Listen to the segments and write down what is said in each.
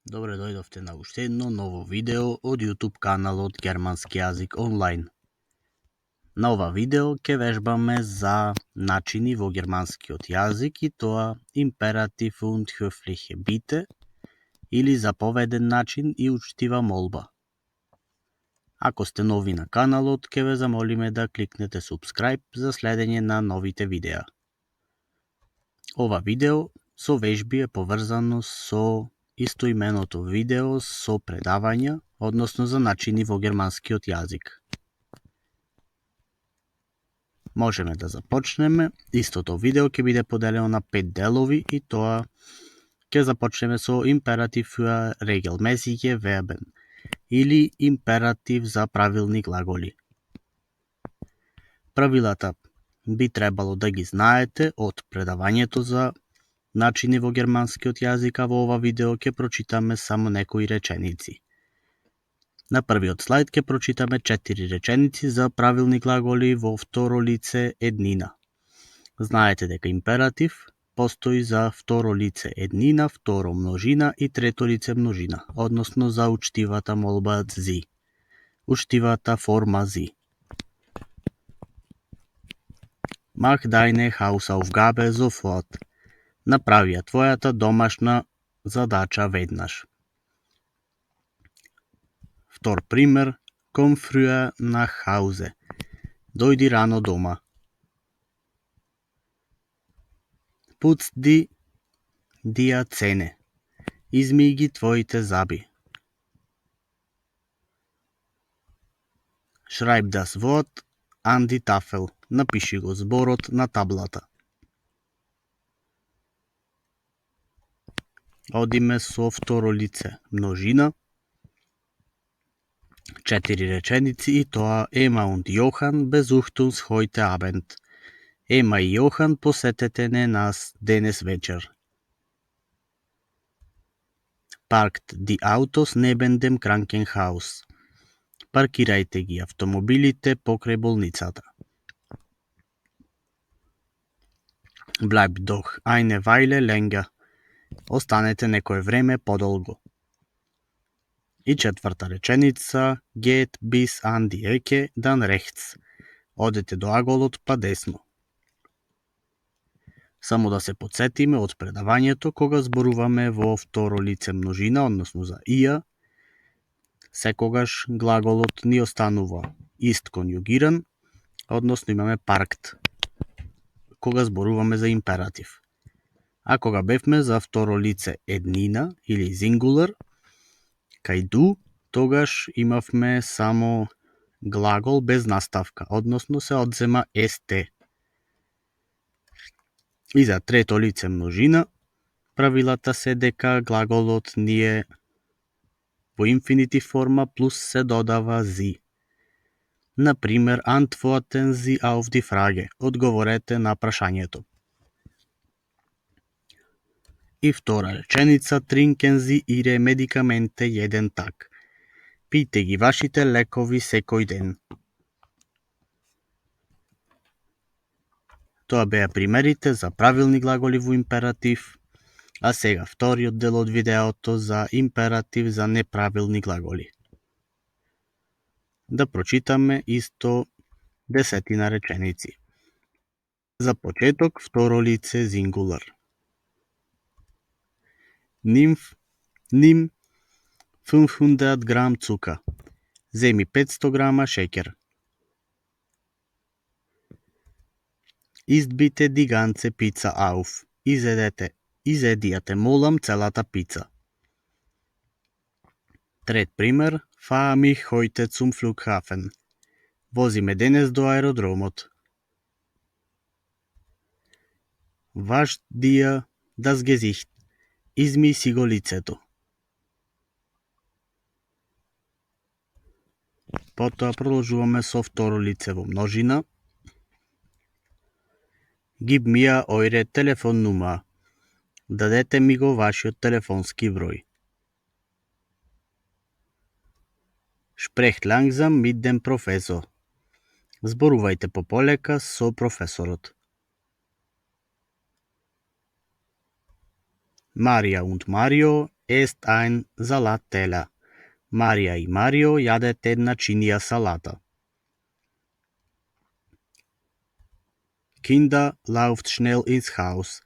Добре дојдовте на уште едно ново видео од YouTube каналот Германски јазик онлайн. На ова видео ќе вежбаме за начини во германскиот јазик и тоа императив und höfliche Bitte или заповеден начин и учтива молба. Ако сте нови на каналот, ќе ве замолиме да кликнете subscribe за следење на новите видеа. Ова видео со вежби е поврзано со истоименото видео со предавања, односно за начини во германскиот јазик. Можеме да започнеме. Истото видео ќе биде поделено на 5 делови и тоа ќе започнеме со императив für regelmäßige Verben или императив за правилни глаголи. Правилата би требало да ги знаете од предавањето за начини во германскиот јазик, а во ова видео ќе прочитаме само некои реченици. На првиот слайд ќе прочитаме 4 реченици за правилни глаголи во второ лице еднина. Знаете дека императив постои за второ лице еднина, второ множина и трето лице множина, односно за учтивата молба зи, учтивата форма зи. Mach deine Hausaufgabe sofort. Направи ја твојата домашна задача веднаш. Втор пример, komm früher nach Hause. Дојди рано дома. Putz die Zähne. Измий ги твоите заби. Schreib das Wort an die Tafel. Напиши го зборот на таблата. Одиме со второ лице множина. 4 реченици и тоа Ема und Johann besucht uns heute Abend. Ема и Јохан посетете не нас денес вечер. Parkt die Autos neben dem Krankenhaus. Паркирајте ги автомобилите покрај болницата. Bleib doch eine Weile länger. Останете некое време подолго. И четврта реченица, geht bis an die Ecke, dann rechts. Одете до аголот па десно. Само да се подсетиме од предавањето кога зборуваме во второ лице множина, односно за ија, секогаш глаголот ни останува ист конјугиран, односно имаме паркт, кога зборуваме за императив. А кога бевме за второ лице еднина или сингулар, кај ду, тогаш имавме само глагол без наставка, односно се одзема ст. И за трето лице множина, правилата се дека глаголот ни е во инфинитив форма плюс се додава зи. Например, antworten Sie auf die Frage. Одговорете на прашањето. И втора реченица, trinken Sie Ihre Medikamente jeden Tag. Пијте ги вашите лекови секој ден. Тоа беа примерите за правилни глаголи во императив, а сега вториот дел од видеото за императив за неправилни глаголи. Да прочитаме исто 10 реченици. За почеток, второ лице сингулар. Nimm 500 грам цука. Земи 500 грама шеќер. Isst bitte die ganze Pizza auf. Изедијате молам целата пица. Трет пример, fahr mich heute zum Flughafen. Вози ме денес до аеродромот. Wasch dir das Gesicht. Измий си го лицето. Потоа продолжуваме со второ лице во множина. Gib mir eure Telefonnummer. Дадете ми го вашиот телефонски број. Sprecht langsam mit dem Professor. Зборувајте пополека со професорот. Марија und Марио Esst ein Salatteller. Марија и Марио јадат една чинија салата. Kinder lauft schnell ins Haus.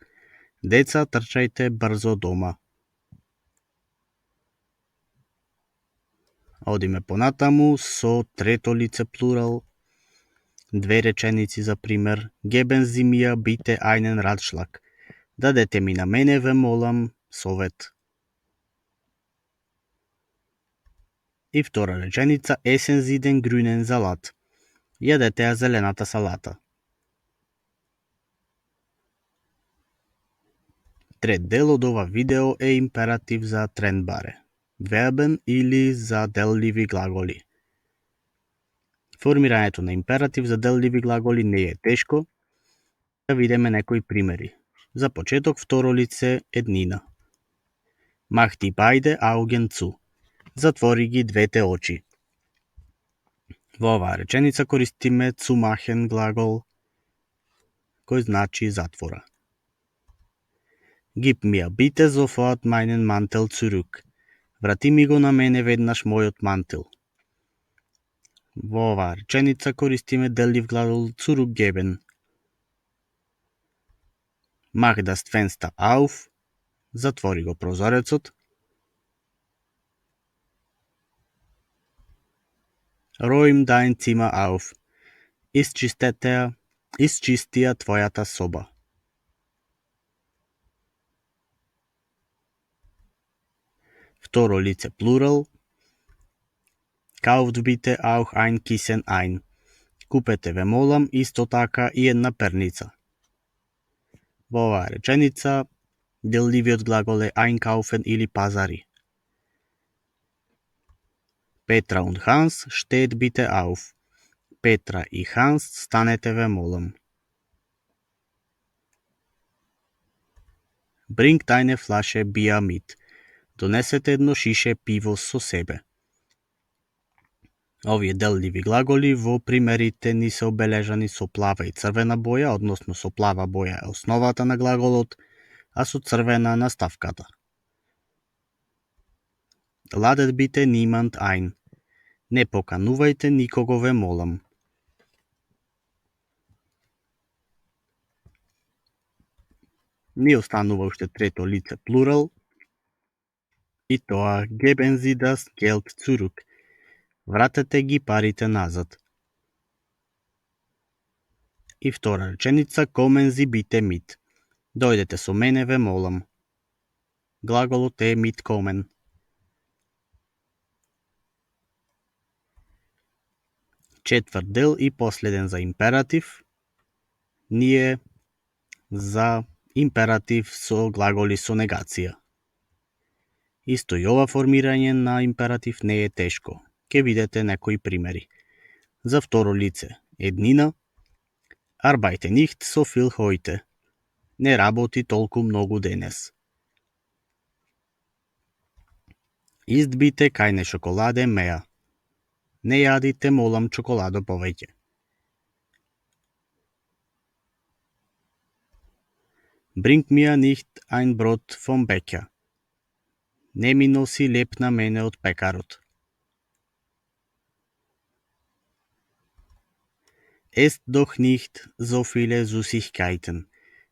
Деца трчајте брзо дома. Одиме понатаму со трето лице плурал. Две реченици за пример. Geben Sie mir bitte einen Ratschlag. Дадете ми на мене, ве молам, совет. И втора реченица. Essen Sie den grünen Salat. Јадете ја зелената салата. Трет дел од ова видео е императив за тренбаре, вербен или за делливи глаголи. Формирањето на императив за делливи глаголи не е тешко. Да видиме некои примери. За почеток второ лице еднина. Mach die beide Augen zu. Затвори ги двете очи. Во оваа реченица користиме zumachen глагол, кој значи затвора. Gib mir bitte sofort meinen Mantel zurück. Врати ми го на мене веднаш мојот мантил. Во оваа реченица користиме делив глагол zurückgeben. Mach das Fenster auf. Затвори го прозорецот. Räum dein Zimmer auf. Изчистија твојата соба. Второ лице плурал. Kauft bitte auch ein Kissen ein. Купете, ве молам, исто така и една перница. Во оваа реченица делливиот глагол е einkaufen или пазари. Petra und Hans, steht bitte auf. Петра и Ханс, станете, ве молам. Bringt eine Flasche Bier mit. Донесете едно шише пиво со себе. Овие делливи глаголи во примерите ни се обележани со плава и црвена боја, односно со плава боја е основата на глаголот, а со црвена наставката. Ladet bitte niemand ein. Не поканувајте никого, ве молам. Ни останува уште трето лице плурал, и тоа geben Sie das Geld zurück. Вратете ги парите назад. И втора реченица kommen Sie bitte mit. Дојдете со мене, ве молам. Глаголот е mitkommen. Четврт дел и последен за императив ни е за императив со глаголи со негација. Исто и ова формирање на императив не е тешко. Ке видите некои примери. За второ лице еднина. Arbeite nicht so viel heute. Не работи толку многу денес. Isst bitte keine Schokolade mehr. Не јадите, молам, чоколадо повеќе. Bring mir nicht ein Brot vom Bäcker. Не ми носи леп на мене од пекарот. Esst doch nicht so viele Süßigkeiten.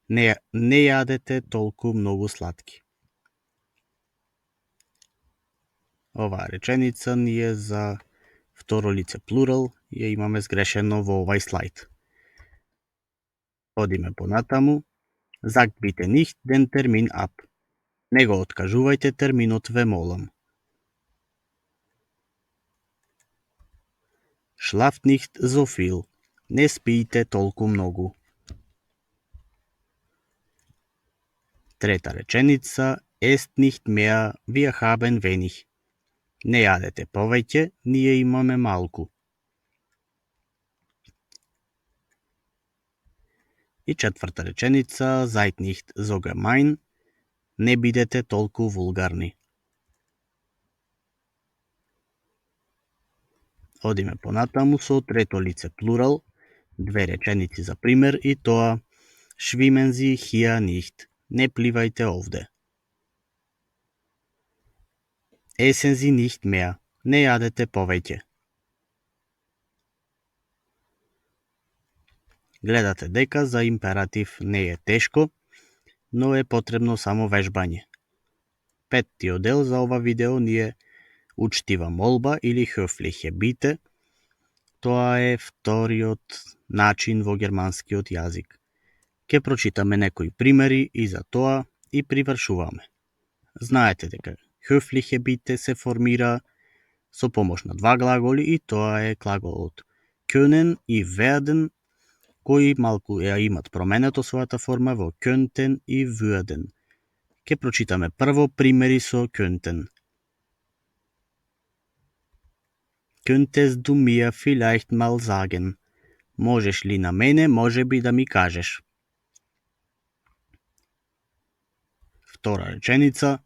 Не јадете толку многу сладки. Оваа реченица ни е за второ лице плурал, ја имаме сгрешено во овај слайд. Одиме понатаму. Sagt bitte nicht den Termin ab. Не го откажувајте терминот, ве молам. Schlaft nicht so viel. Не спиите толку многу. Трета реченица. Esst nicht mehr, wir haben wenig. Не јадете повеќе, ние имаме малку. И четврта реченица. Seid nicht so gemein. Не бидете толку вулгарни. Одиме понатаму со трето лице плурал, две реченици за пример и тоа Schwimmen Sie hier nicht. Не пливајте овде. Essen Sie nicht mehr. Не јадете повеќе. Гледате дека за императив не е тешко, но е потребно само вежбање. Петтиот дел за ова видео ни е учтива молба или höfliche Bitte. Тоа е вториот начин во германскиот јазик. Ке прочитаме некои примери и за тоа и привршуваме. Знаете дека höfliche Bitte се формира со помош на два глаголи и тоа е глаголот können и werden, кои малку ја имат променето својата форма во könnten и würden. Ке прочитаме прво примери со könnten. Könntest du mir vielleicht mal sagen? Можеш ли на мене, може би да ми кажеш? Втора реченица.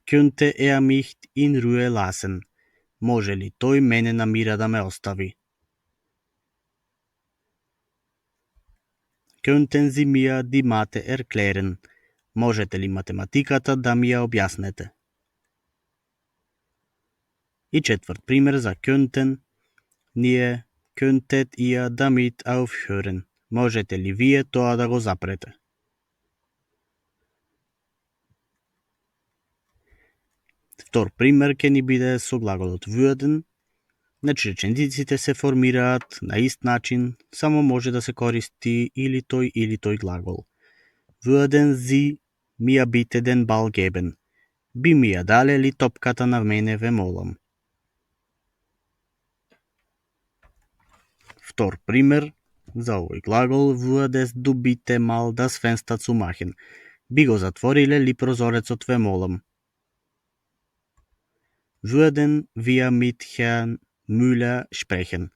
Könnte er mich in Ruhe lassen? Може ли тој мене на мира да ме остави? Könnten Sie mir die Mathe erklären? Можете ли математиката да ми ја објаснете? И четврт пример за könnten ни е könntet ihr damit aufhören? Можете ли вие тоа да го запрете? Втор пример ќе ни биде со глаголот würden. Значи речениците се формираат на ист начин, само може да се користи или тој глагол. Würden Sie mir bitte den Ball geben? Би ми ја дале ли топката на мене, ве молам. Втор пример за овој глагол. Würdest du bitte mal das Fenster zumachen? Би го затвориле ли прозорецот, ве молам. Würden wir mit Herrn Müller sprechen?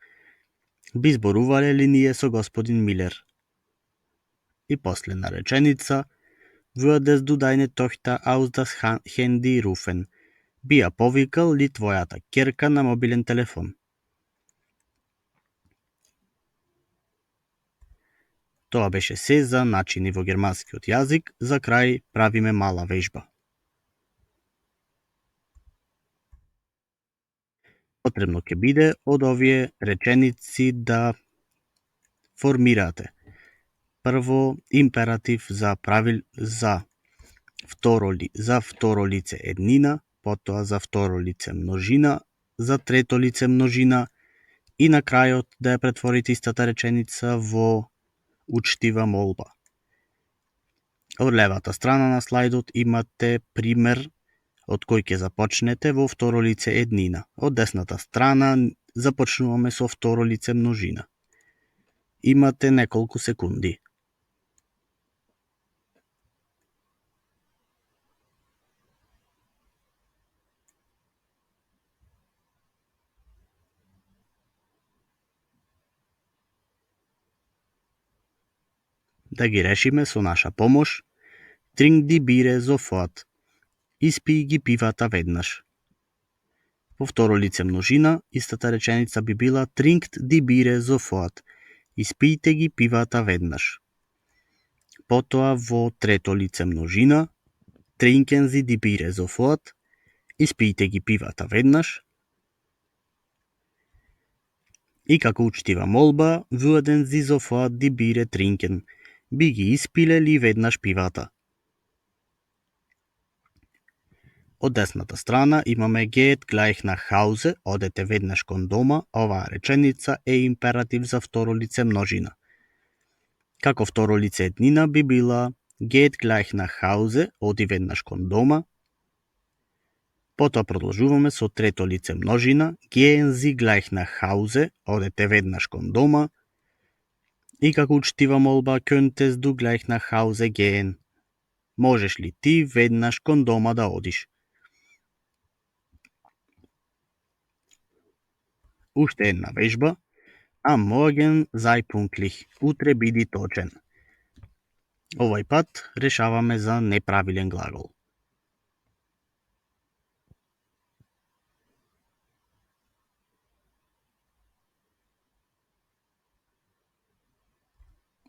Би зборувале ли ние со господин Милер? И последна реченица. Würdest du deine Tochter aus das Handy rufen? Би ја повикал ли твојата ќерка на мобилен телефон? Тоа беше се за начини во германскиот јазик. За крај правиме мала вежба. Потребно ќе биде од овие реченици да формирате. Прво императив за второ лице еднина, потоа за второ лице множина, за трето лице множина и на крајот да ја претворите истата реченица во учтива молба. Од левата страна на слайдот имате пример од кој ќе започнете во второ лице еднина. Од десната страна започнуваме со второ лице множина. Имате неколку секунди. Да ги решиме со наша помош. Trink die Biere sofort. Испи ги пивата веднаш. Во второ лице множина, истата реченица би била Trinkt die Biere sofort. Испијте ги пивата веднаш. Потоа во трето лице множина, Trinken Sie die Biere sofort. Испијте ги пивата веднаш. И како учтива молба, Würden Sie sofort die Biere trinken? Би ги испиле ли веднаш пивата? Од десната страна имаме geht gleich nach Hause, одете веднаш кон дома. Оваа реченица е императив за второ лице множина. Како второ лице еднина би била geht gleich nach Hause, оди веднаш кон дома. Потоа продолжуваме со трето лице множина, gehen Sie gleich nach Hause, одете веднаш кон дома. И како учтива молба, könntest du gleich nach Hause gehen? Можеш ли ти веднаш кон дома да одиш? Уште една вежба. Am Morgen sei pünktlich. Утре биди точен. Овој пат решаваме за неправилен глагол.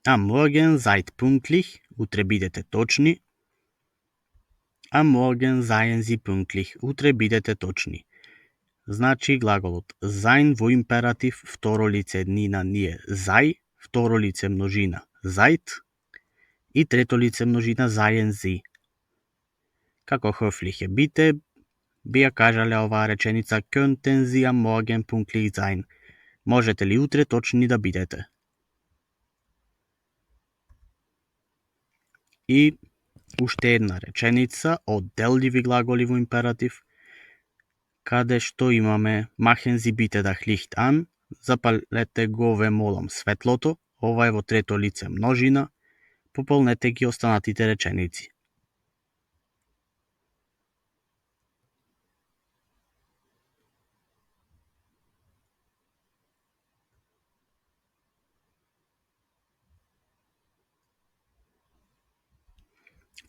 Am Morgen seid pünktlich. Утре бидете точни. Am morgen seien Sie pünktlich. Утре бидете точни. Значи глаголот sein во императив, второ лице еднина ние sei, второ лице множина seid и трето лице множина seien Sie. Како höfliche бите, би ја кажале оваа реченица könnten Sie am morgen pünktlich sein. Можете ли утре точни да бидете? И уште една реченица од делливи глаголи во императив, каде што имаме machen Sie bitte das Licht an, запалете го ве молам светлото, ова е во трето лице множина, пополнете ги останатите реченици.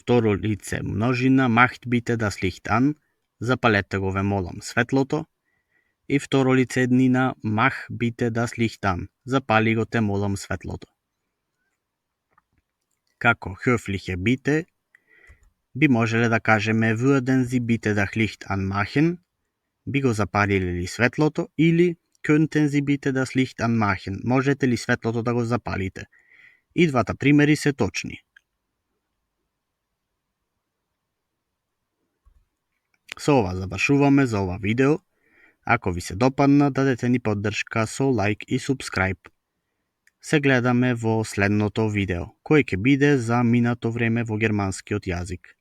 Второ лице множина, macht bitte das Licht an, запалете го ве молам светлото, и второ лице еднина, mach bitte das Licht an, запали го те молам светлото. Како höfliche бите, би можеле да кажеме würden Sie bitte das Licht anmachen, би го запалиле ли светлото, или könnten Sie bitte das Licht anmachen, можете ли светлото да го запалите. И двата примери се точни. Со ова завршуваме за ова видео. Ако ви се допадна, дадете ни поддршка со лайк и субскрайб. Се гледаме во следното видео, кој ќе биде за минато време во германскиот јазик.